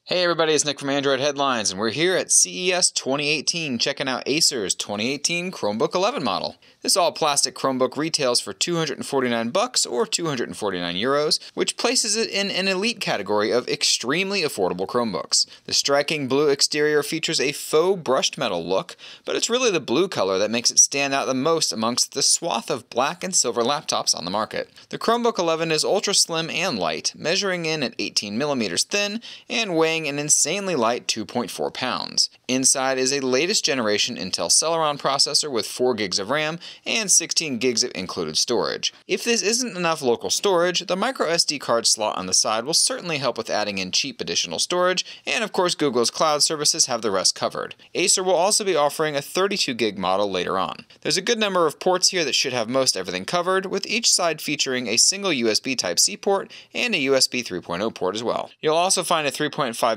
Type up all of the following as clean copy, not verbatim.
Hey everybody, it's Nick from Android Headlines, and we're here at CES 2018 checking out Acer's 2018 Chromebook 11 model. This all-plastic Chromebook retails for $249 or 249 euros, which places it in an elite category of extremely affordable Chromebooks. The striking blue exterior features a faux brushed metal look, but it's really the blue color that makes it stand out the most amongst the swath of black and silver laptops on the market. The Chromebook 11 is ultra slim and light, measuring in at 18mm thin and weighing an insanely light 2.4 pounds. Inside is a latest generation Intel Celeron processor with 4 gigs of RAM and 16 gigs of included storage. If this isn't enough local storage, the microSD card slot on the side will certainly help with adding in cheap additional storage, and of course Google's cloud services have the rest covered. Acer will also be offering a 32 gig model later on. There's a good number of ports here that should have most everything covered, with each side featuring a single USB Type-C port and a USB 3.0 port as well. You'll also find a 3.5mm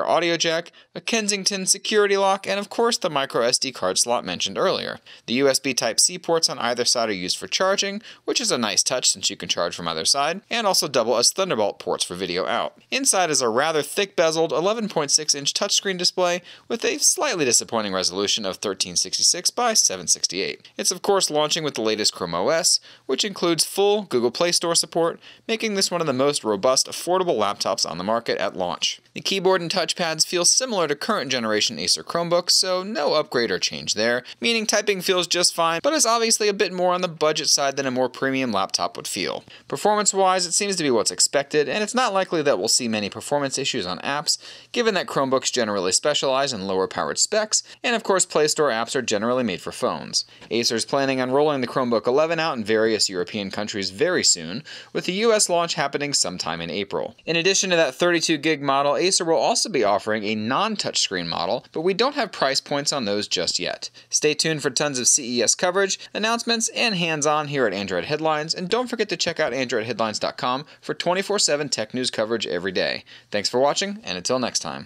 audio jack, a Kensington security lock, and of course the microSD card slot mentioned earlier. The USB Type-C ports on either side are used for charging, which is a nice touch since you can charge from either side, and also double as Thunderbolt ports for video out. Inside is a rather thick bezeled 11.6-inch touchscreen display with a slightly disappointing resolution of 1366 by 768. It's of course launching with the latest Chrome OS, which includes full Google Play Store support, making this one of the most robust, affordable laptops on the market at launch. The keyboard and touchpads feel similar to current generation Acer Chromebooks, so no upgrade or change there, meaning typing feels just fine, but is obviously a bit more on the budget side than a more premium laptop would feel. Performance-wise, it seems to be what's expected, and it's not likely that we'll see many performance issues on apps, given that Chromebooks generally specialize in lower-powered specs, and of course Play Store apps are generally made for phones. Acer's planning on rolling the Chromebook 11 out in various European countries very soon, with the US launch happening sometime in April. In addition to that 32 gig model, Acer will also be offering a non-touchscreen model, but we don't have price points on those just yet. Stay tuned for tons of CES coverage, announcements, and hands-on here at Android Headlines, and don't forget to check out AndroidHeadlines.com for 24/7 tech news coverage every day. Thanks for watching, and until next time.